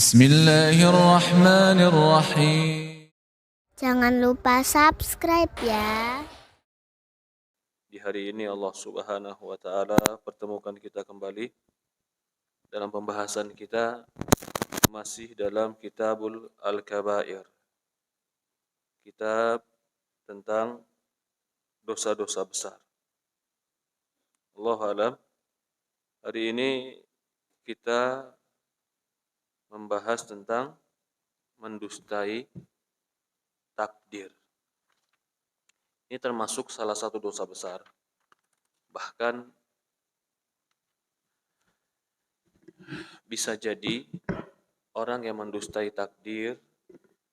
Bismillahirrahmanirrahim. Jangan lupa subscribe ya. Di hari ini Allah Subhanahu wa taala pertemukan kita kembali dalam pembahasan kita masih dalam Kitabul Al-Kabair. Kitab tentang dosa-dosa besar. Allahu alam, hari ini kita membahas tentang mendustai takdir. Ini termasuk salah satu dosa besar. Bahkan bisa jadi orang yang mendustai takdir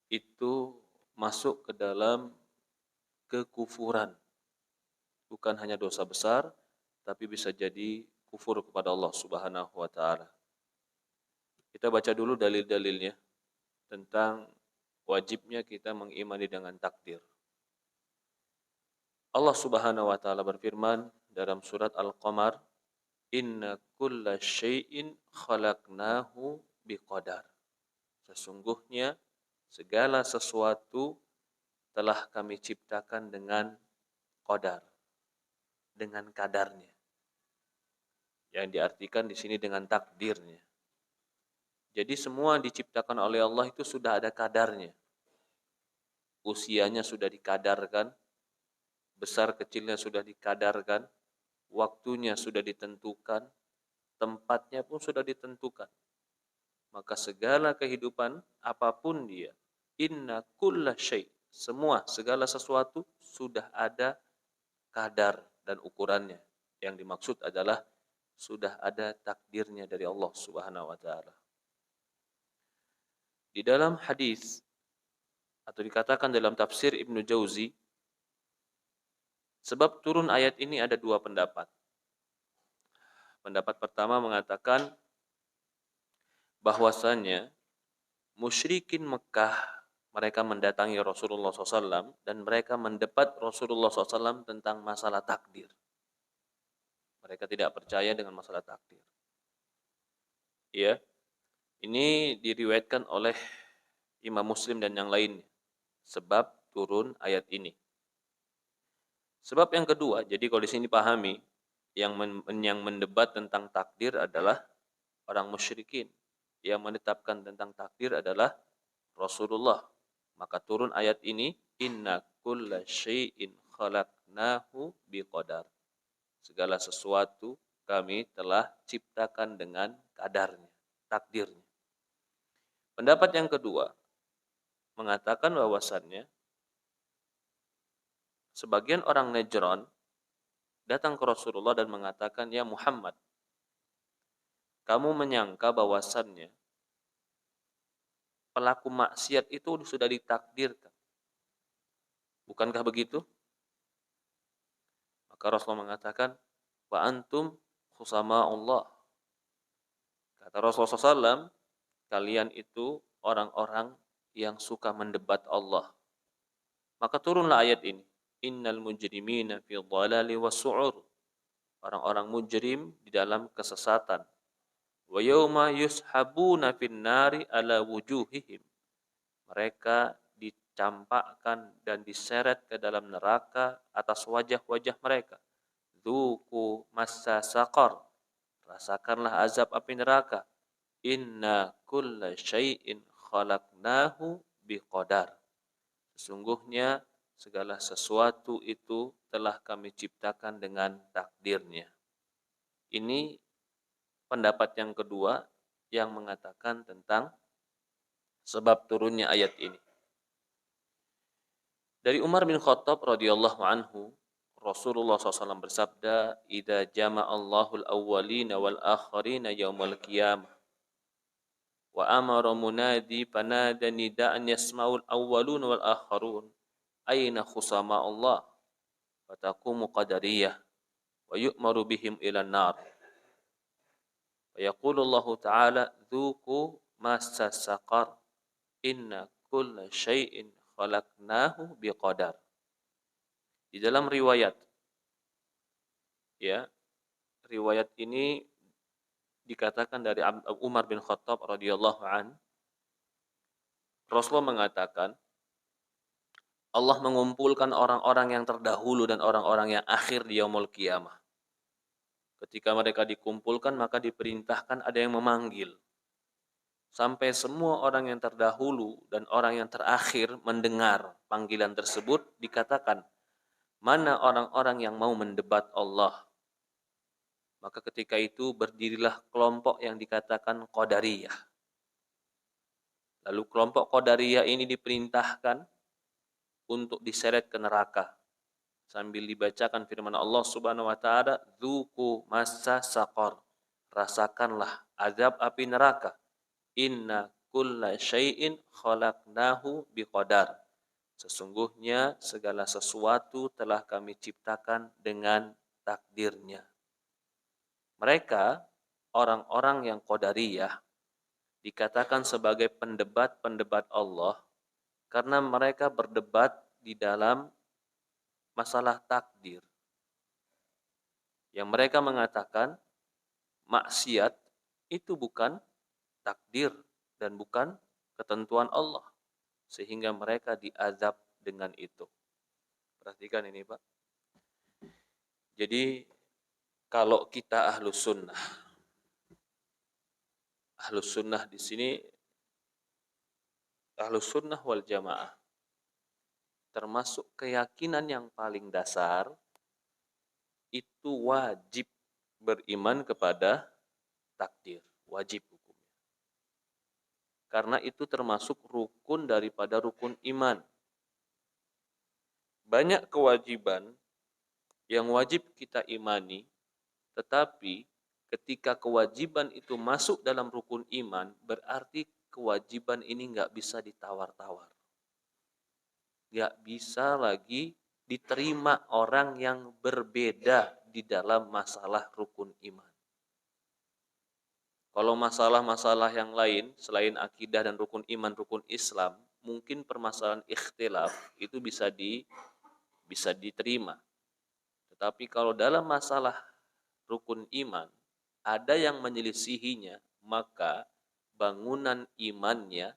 itu masuk ke dalam kekufuran. Bukan hanya dosa besar, tapi bisa jadi kufur kepada Allah Subhanahu wa taala. Kita baca dulu dalil-dalilnya tentang wajibnya kita mengimani dengan takdir. Allah Subhanahu wa taala berfirman dalam surat Al-Qamar, "Inna kulla syai'in khalaqnahu biqadar." Sesungguhnya segala sesuatu telah kami ciptakan dengan qadar, dengan kadarnya. Yang diartikan di sini dengan takdirnya. Jadi semua diciptakan oleh Allah itu sudah ada kadarnya. Usianya sudah dikadarkan, besar kecilnya sudah dikadarkan, waktunya sudah ditentukan, tempatnya pun sudah ditentukan. Maka segala kehidupan apapun dia, inna kulla syai', semua segala sesuatu sudah ada kadar dan ukurannya. Yang dimaksud adalah sudah ada takdirnya dari Allah Subhanahu wa taala. Di dalam hadis atau dikatakan dalam tafsir Ibnu Jauzi, sebab turun ayat ini ada dua pendapat. Pendapat pertama mengatakan bahwasannya musyrikin Mekah mereka mendatangi Rasulullah SAW dan mereka mendebat Rasulullah SAW tentang masalah takdir. Mereka tidak percaya dengan masalah takdir. Ya, ini diriwayatkan oleh Imam Muslim dan yang lainnya. Sebab turun ayat ini. Sebab yang kedua, jadi kalau di sini pahami yang mendebat tentang takdir adalah orang musyrikin. Yang menetapkan tentang takdir adalah Rasulullah. Maka turun ayat ini, inna kulla syai'in khalaqnahu biqadar. Segala sesuatu kami telah ciptakan dengan kadarnya, takdirnya. Pendapat yang kedua mengatakan bahwasannya sebagian orang Najran datang ke Rasulullah dan mengatakan, "Ya Muhammad, kamu menyangka bahwasannya pelaku maksiat itu sudah ditakdirkan. Bukankah begitu?" Maka Rasulullah mengatakan, "Wa antum khusama Allah." Kata Rasulullah SAW, kalian itu orang-orang yang suka mendebat Allah. Maka turunlah ayat ini. Innal mujrimina fi dhalali was-su'ur. Orang-orang mujrim di dalam kesesatan. Wa yauma yushabuna fin nari ala wujuhihim. Mereka dicampakkan dan diseret ke dalam neraka atas wajah-wajah mereka. Dzuqu massa saqar. Rasakanlah azab api neraka. Inna kulla syai'in khalaqnahu biqadar. Sesungguhnya segala sesuatu itu telah kami ciptakan dengan takdirnya. Ini pendapat yang kedua yang mengatakan tentang sebab turunnya ayat ini. Dari Umar bin Khattab radhiyallahu anhu, Rasulullah SAW bersabda, "Idza jama'allahu al-awwalina wal akhirina yaumal qiyamah wa amara munadi fanada nida'an yasma'ul awwalun wal akharun aina khusama Allah fataqumu qadariyah wa yu'maru bihim ila nar wa yaqulu Allah ta'ala dzuqu massa saqar inna kulla syai'in khalaqnahu biqadar." Di dalam riwayat, ya, riwayat ini dikatakan dari Umar bin Khattab radhiyallahu an, Rasulullah mengatakan, Allah mengumpulkan orang-orang yang terdahulu dan orang-orang yang akhir di yaumul qiyamah. Ketika mereka dikumpulkan, maka diperintahkan ada yang memanggil. Sampai semua orang yang terdahulu dan orang yang terakhir mendengar panggilan tersebut, dikatakan, mana orang-orang yang mau mendebat Allah? Maka ketika itu berdirilah kelompok yang dikatakan Qadariyah. Lalu kelompok Qadariyah ini diperintahkan untuk diseret ke neraka. Sambil dibacakan firman Allah Subhanahu wa taala, "Dzuqu massa saqar." Rasakanlah azab api neraka. Inna kulla syai'in khalaqnahu biqadar. Sesungguhnya segala sesuatu telah kami ciptakan dengan takdirnya. Mereka, orang-orang yang Qadariyah, dikatakan sebagai pendebat-pendebat Allah karena mereka berdebat di dalam masalah takdir. Yang mereka mengatakan maksiat itu bukan takdir dan bukan ketentuan Allah, sehingga mereka diazab dengan itu. Perhatikan ini, Pak. Jadi kalau kita ahlus sunnah di sini, ahlus sunnah wal jamaah, termasuk keyakinan yang paling dasar, itu wajib beriman kepada takdir, wajib hukumnya. Karena itu termasuk rukun daripada rukun iman. Banyak kewajiban yang wajib kita imani, tetapi ketika kewajiban itu masuk dalam rukun iman, berarti kewajiban ini nggak bisa ditawar-tawar. Nggak bisa lagi diterima orang yang berbeda di dalam masalah rukun iman. Kalau masalah-masalah yang lain, selain akidah dan rukun iman, rukun Islam, mungkin permasalahan ikhtilaf itu bisa diterima. Tetapi kalau dalam masalah rukun iman, ada yang menyelisihinya, maka bangunan imannya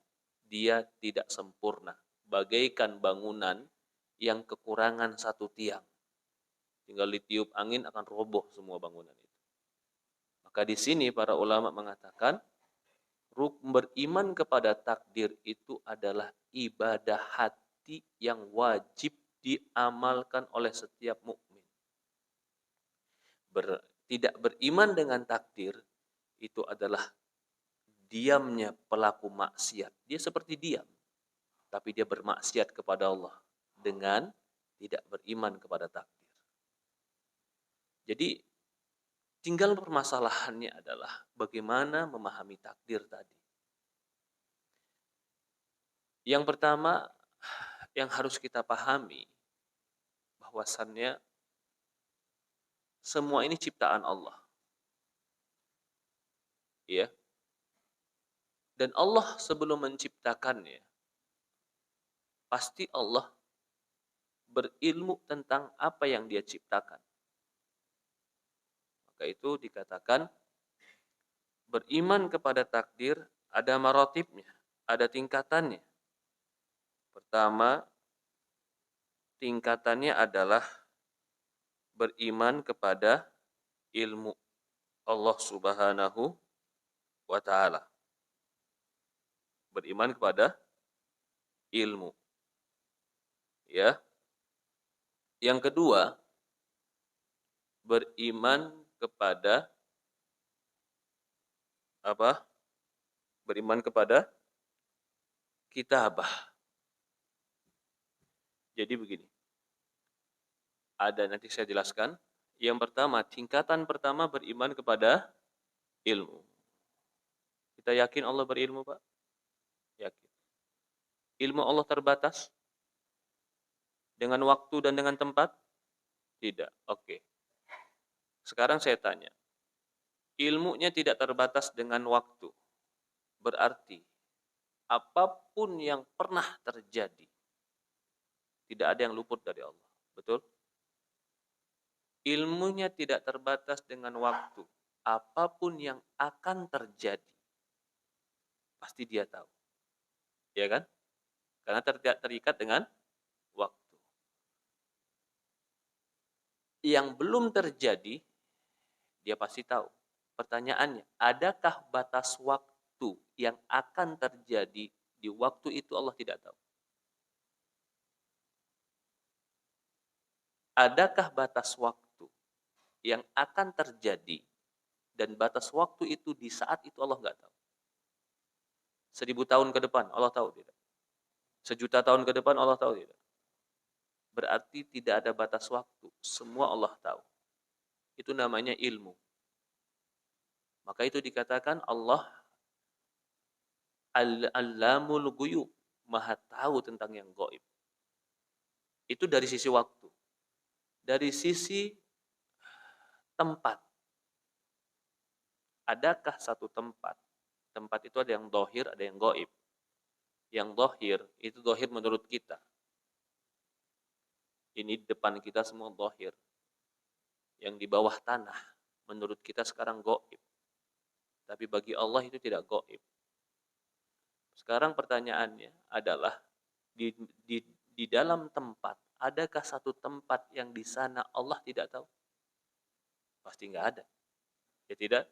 dia tidak sempurna. Bagaikan bangunan yang kekurangan satu tiang. Tinggal ditiup angin akan roboh semua bangunan itu. Maka di sini para ulama mengatakan, beriman kepada takdir itu adalah ibadah hati yang wajib diamalkan oleh setiap mukmin. Tidak beriman dengan takdir itu adalah diamnya pelaku maksiat. Dia seperti diam, tapi dia bermaksiat kepada Allah dengan tidak beriman kepada takdir. Jadi tinggal permasalahannya adalah bagaimana memahami takdir tadi. Yang pertama yang harus kita pahami bahwasannya semua ini ciptaan Allah. Ya. Dan Allah sebelum menciptakannya, pasti Allah berilmu tentang apa yang Dia ciptakan. Maka itu dikatakan beriman kepada takdir ada maratibnya, ada tingkatannya. Pertama, tingkatannya adalah beriman kepada ilmu Allah Subhanahu wa taala. Beriman kepada ilmu. Ya. Yang kedua, beriman kepada apa? Beriman kepada kitabah. Jadi begini. Ada, nanti saya jelaskan. Yang pertama, tingkatan pertama beriman kepada ilmu. Kita yakin Allah berilmu, Pak? Yakin. Ilmu Allah terbatas dengan waktu dan dengan tempat? Tidak. Oke. Sekarang saya tanya. Ilmunya tidak terbatas dengan waktu. Berarti apapun yang pernah terjadi, tidak ada yang luput dari Allah. Betul? Ilmunya tidak terbatas dengan waktu. Apapun yang akan terjadi, pasti Dia tahu. Ya kan? karena terikat dengan waktu. Yang belum terjadi, dia pasti tahu. Pertanyaannya, adakah batas waktu yang akan terjadi di waktu itu Allah tidak tahu? Adakah batas waktu yang akan terjadi dan batas waktu itu di saat itu Allah nggak tahu? 1000 tahun ke depan Allah tahu tidak? 1.000.000 tahun ke depan Allah tahu tidak? Berarti tidak ada batas waktu. Semua Allah tahu. Itu namanya ilmu. Maka itu dikatakan Allah Al-Allamul Ghuyub, Maha tahu tentang yang gaib. Itu dari sisi waktu. Dari sisi tempat. Adakah satu tempat? Tempat itu ada yang dohir, ada yang gaib. Yang dohir, itu dohir menurut kita. Ini depan kita semua dohir. Yang di bawah tanah, menurut kita sekarang gaib. Tapi bagi Allah itu tidak gaib. Sekarang pertanyaannya adalah, di, di, di dalam tempat, adakah satu tempat yang di sana Allah tidak tahu? Pasti nggak ada. Ya tidak?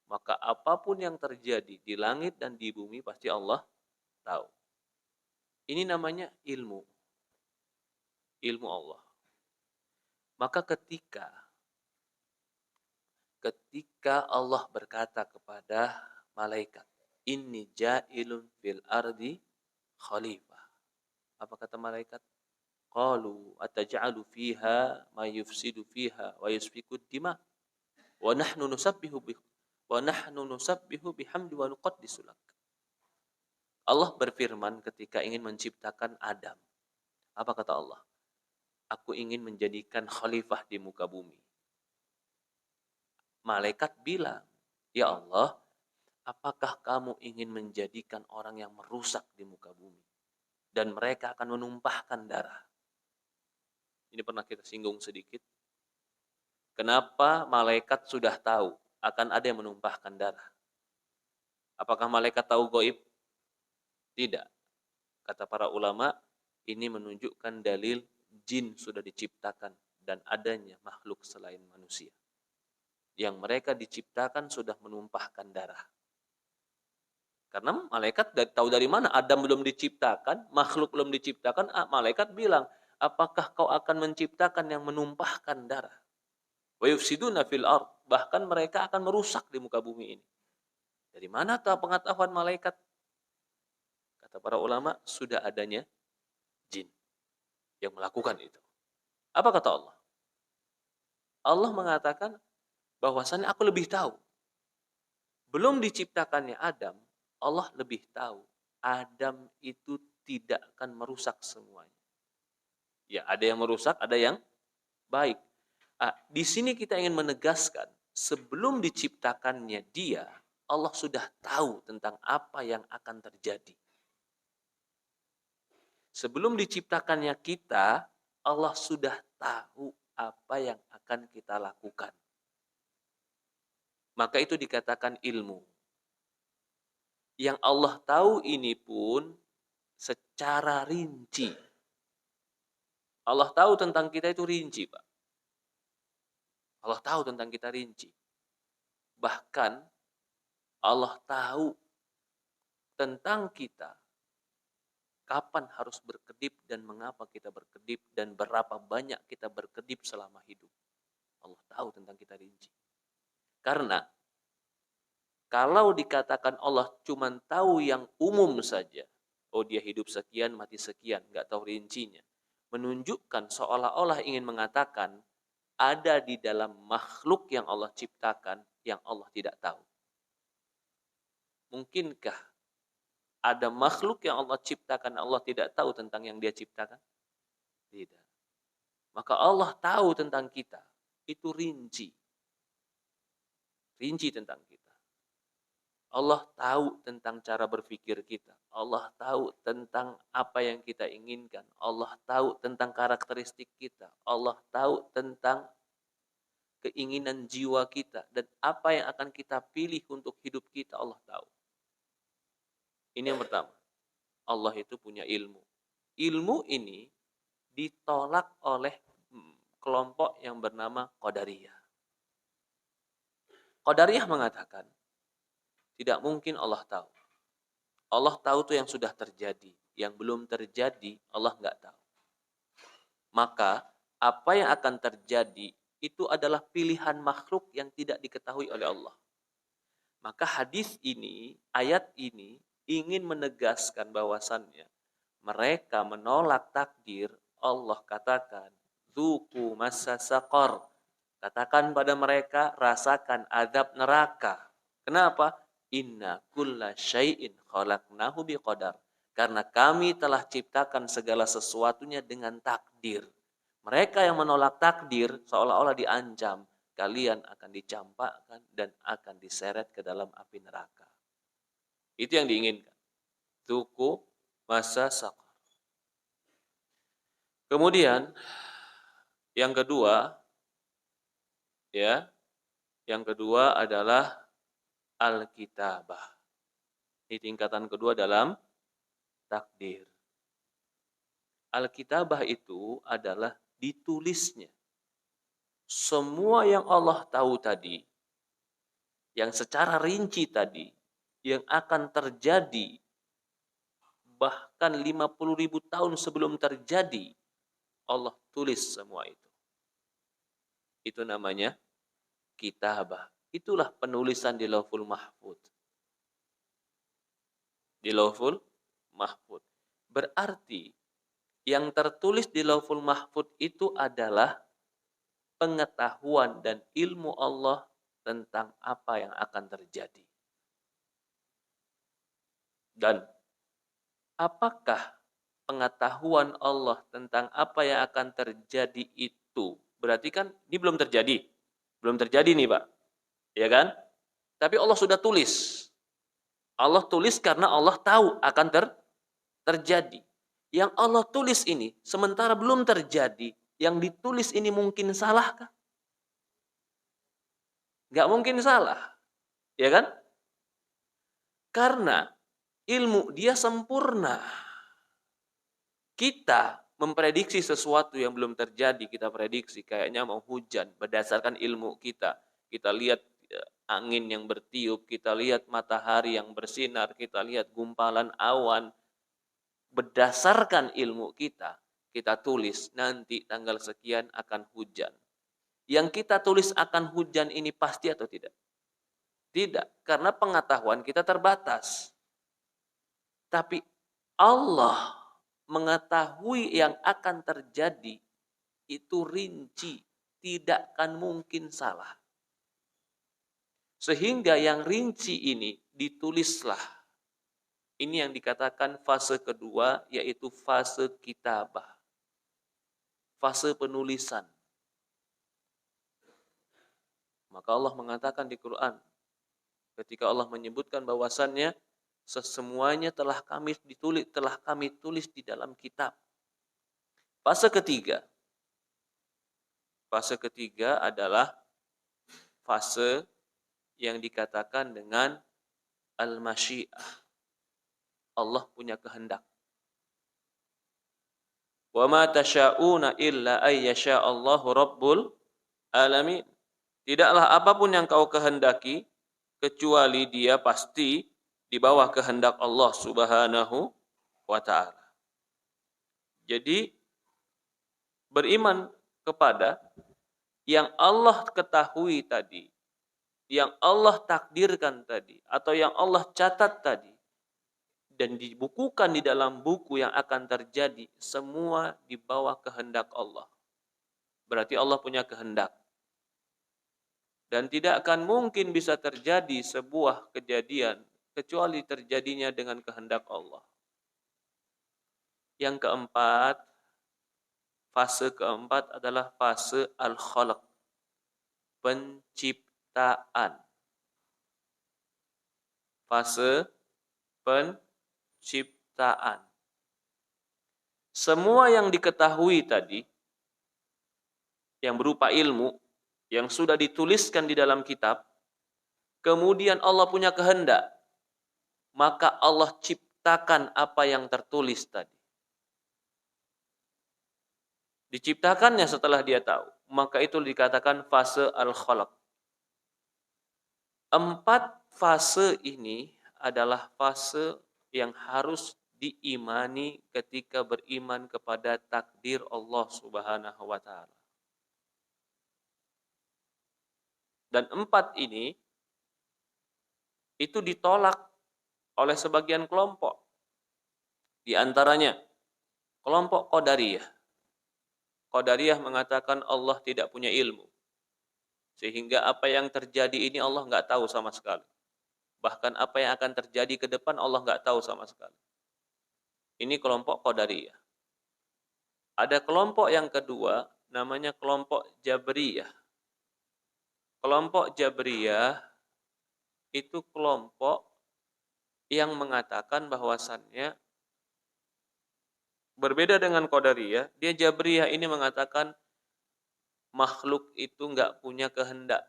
Maka apapun yang terjadi di langit dan di bumi pasti Allah tahu. Ini namanya ilmu. Ilmu Allah. Maka ketika Allah berkata kepada malaikat, inni ja'ilun fil ardi khalifah. Apa kata malaikat? Qalu ataj'alu fiha ma yufsidu fiha wa yusfiku dima wa nahnu nusabbihu bihamdi wa nuqaddisu lak. Allah berfirman ketika ingin menciptakan Adam. Apa kata Allah? Aku ingin menjadikan khalifah di muka bumi. Malaikat bilang, ya Allah, apakah kamu ingin menjadikan orang yang merusak di muka bumi? Dan mereka akan menumpahkan darah. Ini pernah kita singgung sedikit. Kenapa malaikat sudah tahu akan ada yang menumpahkan darah? Apakah malaikat tahu gaib? Tidak. Kata para ulama, ini menunjukkan dalil jin sudah diciptakan dan adanya makhluk selain manusia. Yang mereka diciptakan sudah menumpahkan darah. Karena malaikat tahu dari mana? Adam belum diciptakan, makhluk belum diciptakan, malaikat bilang, apakah kau akan menciptakan yang menumpahkan darah? Wa yufsiduna fil ard. Bahkan mereka akan merusak di muka bumi ini. Dari mana tahu pengetahuan malaikat? Kata para ulama, sudah adanya jin yang melakukan itu. Apa kata Allah? Allah mengatakan bahwasannya aku lebih tahu. Belum diciptakannya Adam, Allah lebih tahu. Adam itu tidak akan merusak semuanya. Ya, ada yang merusak, ada yang baik. Di sini kita ingin menegaskan, sebelum diciptakannya dia, Allah sudah tahu tentang apa yang akan terjadi. Sebelum diciptakannya kita, Allah sudah tahu apa yang akan kita lakukan. Maka itu dikatakan ilmu. Yang Allah tahu ini pun secara rinci. Allah tahu tentang kita itu rinci, Pak. Allah tahu tentang kita rinci. Bahkan Allah tahu tentang kita, kapan harus berkedip dan mengapa kita berkedip dan berapa banyak kita berkedip selama hidup. Allah tahu tentang kita rinci. Karena kalau dikatakan Allah cuma tahu yang umum saja, oh dia hidup sekian, mati sekian, nggak tahu rincinya, menunjukkan seolah-olah ingin mengatakan ada di dalam makhluk yang Allah ciptakan yang Allah tidak tahu. Mungkinkah ada makhluk yang Allah ciptakan Allah tidak tahu tentang yang dia ciptakan? Tidak. Maka Allah tahu tentang kita. Itu rinci. Rinci tentang kita. Allah tahu tentang cara berpikir kita. Allah tahu tentang apa yang kita inginkan. Allah tahu tentang karakteristik kita. Allah tahu tentang keinginan jiwa kita. Dan apa yang akan kita pilih untuk hidup kita, Allah tahu. Ini yang pertama. Allah itu punya ilmu. Ilmu ini ditolak oleh kelompok yang bernama Qadariyah. Qadariyah mengatakan, tidak mungkin Allah tahu. Allah tahu itu yang sudah terjadi. Yang belum terjadi, Allah nggak tahu. Maka, apa yang akan terjadi, itu adalah pilihan makhluk yang tidak diketahui oleh Allah. Maka hadis ini, ayat ini, ingin menegaskan bahwasannya, mereka menolak takdir, Allah katakan, Dzuqu massa saqar. Katakan pada mereka, rasakan azab neraka. Kenapa? Inna kulla syai'in khalaqnahu biqadar. Karena kami telah ciptakan segala sesuatunya dengan takdir. Mereka yang menolak takdir seolah-olah diancam. Kalian akan dicampakkan dan akan diseret ke dalam api neraka. Itu yang diinginkan. Dzuqu massa saqar. Kemudian, yang kedua, yang kedua adalah Alkitabah. Ini tingkatan kedua dalam takdir. Alkitabah itu adalah ditulisnya. Semua yang Allah tahu tadi, yang secara rinci tadi, yang akan terjadi, bahkan 50.000 tahun sebelum terjadi, Allah tulis semua itu. Itu namanya kitabah. Itulah penulisan di Lauhul Mahfuz. Di Lauhul Mahfuz. Berarti yang tertulis di Lauhul Mahfuz itu adalah pengetahuan dan ilmu Allah tentang apa yang akan terjadi. Dan apakah pengetahuan Allah tentang apa yang akan terjadi itu? Berarti kan ini belum terjadi. Belum terjadi nih, Pak. Ya kan? Tapi Allah sudah tulis. Allah tulis karena Allah tahu akan terjadi. Yang Allah tulis ini sementara belum terjadi, yang ditulis ini mungkin salah kah? Nggak mungkin salah. Ya kan? Karena ilmu dia sempurna. Kita memprediksi sesuatu yang belum terjadi, kita prediksi kayaknya mau hujan berdasarkan ilmu kita. Kita lihat angin yang bertiup, kita lihat matahari yang bersinar, kita lihat gumpalan awan. Berdasarkan ilmu kita tulis nanti tanggal sekian akan hujan. Yang kita tulis akan hujan ini pasti atau tidak? Tidak, karena pengetahuan kita terbatas. Tapi Allah mengetahui yang akan terjadi itu rinci, tidak akan mungkin salah. Sehingga yang rinci ini ditulislah. Ini yang dikatakan fase kedua, yaitu fase kitabah. Fase penulisan. Maka Allah mengatakan di Quran, ketika Allah menyebutkan bahwasannya sesemuanya telah kami tulis di dalam kitab. Fase ketiga adalah fase yang dikatakan dengan al-masyiah. Allah punya kehendak. Wa ma tasya'una illa ayyasha Allahu rabbul alamin. Tidaklah apapun yang kau kehendaki kecuali dia pasti di bawah kehendak Allah Subhanahu wa taala. Jadi beriman kepada yang Allah ketahui tadi, yang Allah takdirkan tadi, atau yang Allah catat tadi, dan dibukukan di dalam buku yang akan terjadi, semua di bawah kehendak Allah. Berarti Allah punya kehendak. Dan tidak akan mungkin bisa terjadi sebuah kejadian kecuali terjadinya dengan kehendak Allah. Yang keempat, fase keempat adalah fase al-khalq, penciptaan. Fase penciptaan. Semua yang diketahui tadi, yang berupa ilmu, yang sudah dituliskan di dalam kitab, kemudian Allah punya kehendak, maka Allah menciptakan apa yang tertulis tadi. Diciptakannya setelah dia tahu. Maka itu dikatakan fase al-khalaq. 4 fase ini adalah fase yang harus diimani ketika beriman kepada takdir Allah Subhanahu wa taala. Dan 4 ini itu ditolak oleh sebagian kelompok. Di antaranya kelompok Qadariyah. Qadariyah mengatakan Allah tidak punya ilmu. Sehingga apa yang terjadi ini Allah nggak tahu sama sekali. Bahkan apa yang akan terjadi ke depan Allah nggak tahu sama sekali. Ini kelompok Qadariyah. Ada kelompok yang kedua, namanya kelompok Jabriyah. Kelompok Jabriyah itu kelompok yang mengatakan bahwasannya berbeda dengan Qadariyah. Dia Jabriyah ini mengatakan makhluk itu nggak punya kehendak.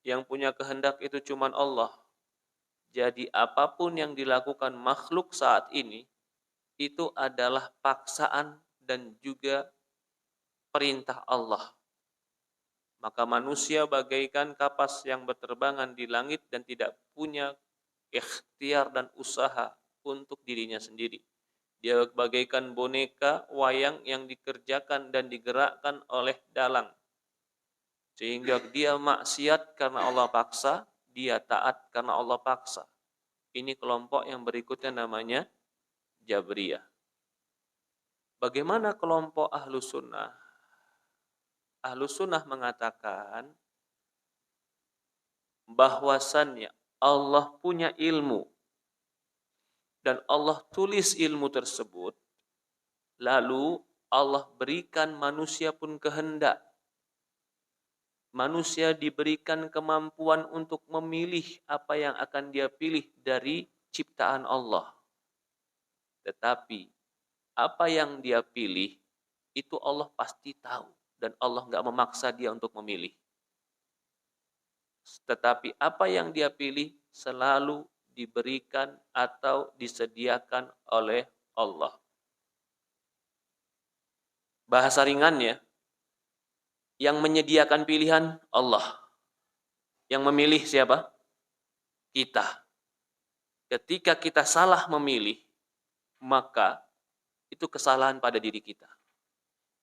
Yang punya kehendak itu cuma Allah. Jadi apapun yang dilakukan makhluk saat ini, itu adalah paksaan dan juga perintah Allah. Maka manusia bagaikan kapas yang berterbangan di langit dan tidak punya ikhtiar dan usaha untuk dirinya sendiri. Dia bagaikan boneka wayang yang dikerjakan dan digerakkan oleh dalang. Sehingga dia maksiat karena Allah paksa, dia taat karena Allah paksa. Ini kelompok yang berikutnya namanya Jabriyah. Bagaimana kelompok Ahlus Sunnah? Ahlus Sunnah mengatakan bahwasannya Allah punya ilmu dan Allah tulis ilmu tersebut, lalu Allah berikan manusia pun kehendak. Manusia diberikan kemampuan untuk memilih apa yang akan dia pilih dari ciptaan Allah. Tetapi apa yang dia pilih itu Allah pasti tahu dan Allah nggak memaksa dia untuk memilih. Tetapi apa yang dia pilih selalu diberikan atau disediakan oleh Allah. Bahasa ringannya, yang menyediakan pilihan Allah. Yang memilih siapa? Kita. Ketika kita salah memilih, maka itu kesalahan pada diri kita.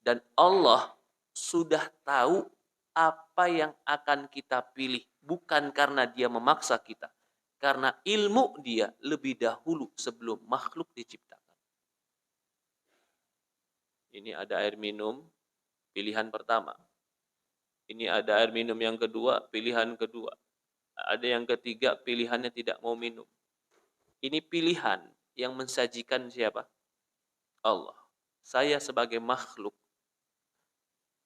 Dan Allah sudah tahu apa yang akan kita pilih. Bukan karena dia memaksa kita. Karena ilmu dia lebih dahulu sebelum makhluk diciptakan. Ini ada air minum, pilihan pertama. Ini ada air minum yang kedua, pilihan kedua. Ada yang ketiga, pilihannya tidak mau minum. Ini pilihan yang mensajikan siapa? Allah. Saya sebagai makhluk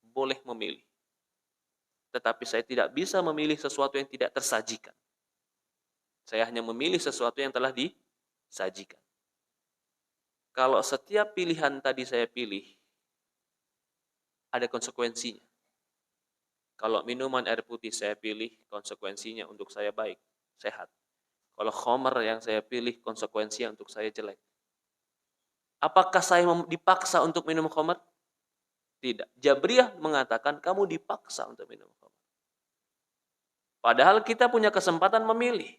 boleh memilih. Tetapi saya tidak bisa memilih sesuatu yang tidak tersajikan. Saya hanya memilih sesuatu yang telah disajikan. Kalau setiap pilihan tadi saya pilih, ada konsekuensinya. Kalau minuman air putih saya pilih, konsekuensinya untuk saya baik, sehat. Kalau khamar yang saya pilih, konsekuensinya untuk saya jelek. Apakah saya dipaksa untuk minum khamar? Tidak. Jabriyah mengatakan kamu dipaksa untuk minum khamar. Padahal kita punya kesempatan memilih.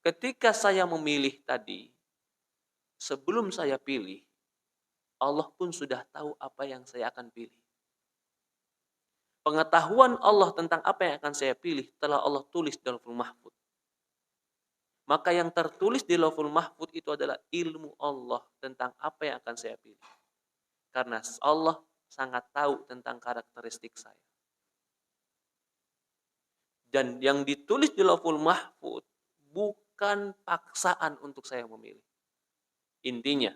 Ketika saya memilih tadi, sebelum saya pilih, Allah pun sudah tahu apa yang saya akan pilih. Pengetahuan Allah tentang apa yang akan saya pilih telah Allah tulis di Lauhul Mahfuz. Maka yang tertulis di Lauhul Mahfuz itu adalah ilmu Allah tentang apa yang akan saya pilih. Karena Allah sangat tahu tentang karakteristik saya. Dan yang ditulis di Lauhul Mahfuz bukan paksaan untuk saya memilih. Intinya,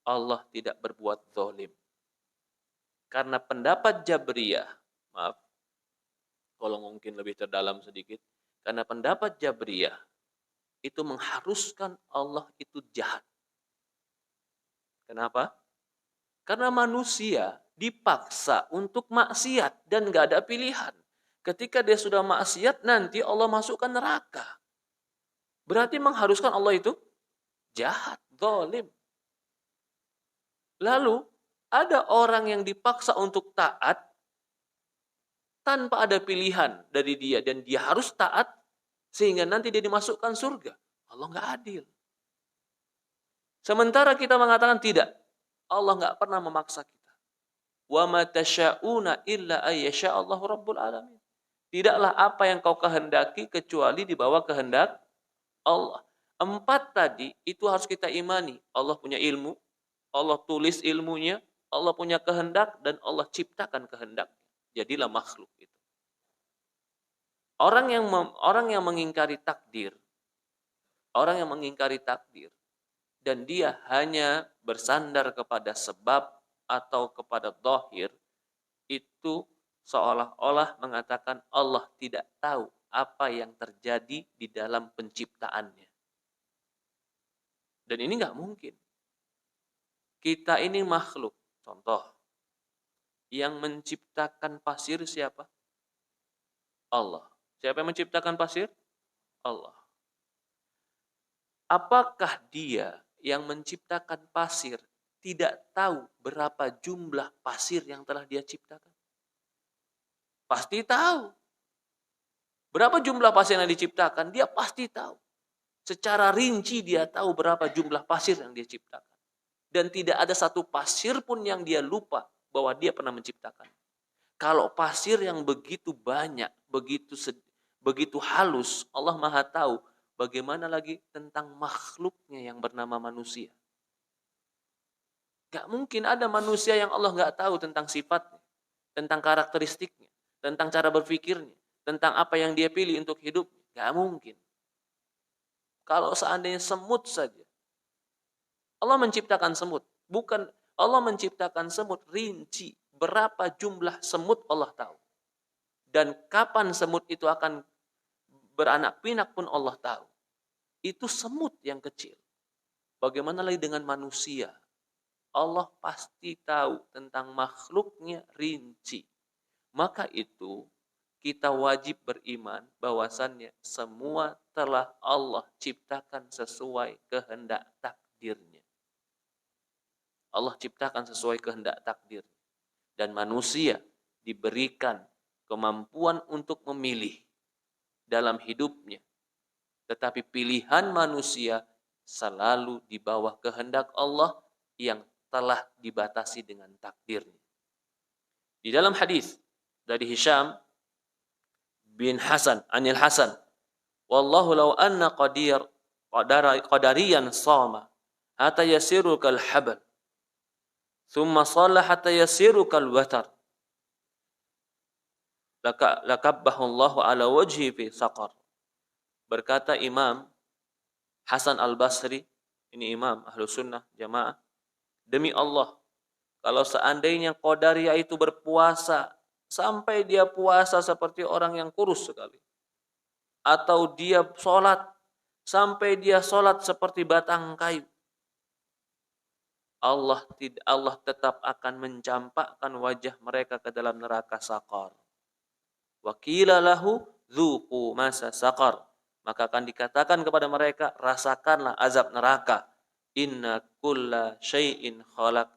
Allah tidak berbuat zalim. Karena pendapat Jabriyah, maaf, kalau mungkin lebih terdalam sedikit. Karena pendapat Jabriyah itu mengharuskan Allah itu jahat. Kenapa? Karena manusia dipaksa untuk maksiat dan gak ada pilihan. Ketika dia sudah maksiat, nanti Allah masukkan neraka. Berarti mengharuskan Allah itu jahat, zalim. Lalu ada orang yang dipaksa untuk taat tanpa ada pilihan dari dia dan dia harus taat sehingga nanti dia dimasukkan surga. Allah nggak adil. Sementara kita mengatakan tidak. Allah nggak pernah memaksa kita. Wa ma tasyauna illa ayyasha Allahu rabbul alamin. Tidaklah apa yang kau kehendaki kecuali di bawah kehendak Allah. 4 tadi itu harus kita imani. Allah punya ilmu, Allah tulis ilmunya, Allah punya kehendak dan Allah ciptakan kehendak. Jadilah makhluk itu. Orang yang mengingkari takdir, orang yang mengingkari takdir dan dia hanya bersandar kepada sebab atau kepada zahir, itu seolah-olah mengatakan Allah tidak tahu apa yang terjadi di dalam penciptaannya. Dan ini nggak mungkin. Kita ini makhluk. Contoh, yang menciptakan pasir siapa? Allah. Siapa yang menciptakan pasir? Allah. Apakah dia yang menciptakan pasir tidak tahu berapa jumlah pasir yang telah dia ciptakan? Pasti tahu. Berapa jumlah pasir yang diciptakan? Dia pasti tahu. Secara rinci dia tahu berapa jumlah pasir yang dia ciptakan. Dan tidak ada satu pasir pun yang dia lupa bahwa dia pernah menciptakan. Kalau pasir yang begitu banyak, begitu halus, Allah Maha tahu. Bagaimana lagi tentang makhluknya yang bernama manusia? Gak mungkin ada manusia yang Allah gak tahu tentang sifatnya, tentang karakteristiknya, tentang cara berpikirnya, tentang apa yang dia pilih untuk hidupnya. Gak mungkin. Kalau seandainya semut saja, Allah menciptakan semut. Bukan Allah menciptakan semut rinci. Berapa jumlah semut Allah tahu. Dan kapan semut itu akan beranak pinak pun Allah tahu. Itu semut yang kecil. Bagaimana lagi dengan manusia? Allah pasti tahu tentang makhluknya rinci. Maka itu kita wajib beriman bahwasannya semua telah Allah ciptakan sesuai kehendak takdirnya. Allah ciptakan sesuai kehendak takdirnya. Dan manusia diberikan kemampuan untuk memilih dalam hidupnya. Tetapi pilihan manusia selalu di bawah kehendak Allah yang telah dibatasi dengan takdirnya. Di dalam hadis dari Hisham bin Hasan, Anil Hasan, wallahu law anna qadariyan sama hatta yasiru kal habal thumma shalla hatta yasiru kal watar lakabbahu Allahu ala wajhi fi saqar. Berkata Imam Hasan al-Basri, ini Imam Ahlus Sunnah Jamaah, demi Allah, kalau seandainya Qadariyah itu berpuasa sampai dia puasa seperti orang yang kurus sekali, atau dia sholat sampai dia sholat seperti batang kayu, Allah tetap akan mencampakkan wajah mereka ke dalam neraka Saqar. Wa qila lahu dzuqu masa saqar. Maka akan dikatakan kepada mereka, rasakanlah azab neraka. Inna kulla syai'in khalaq.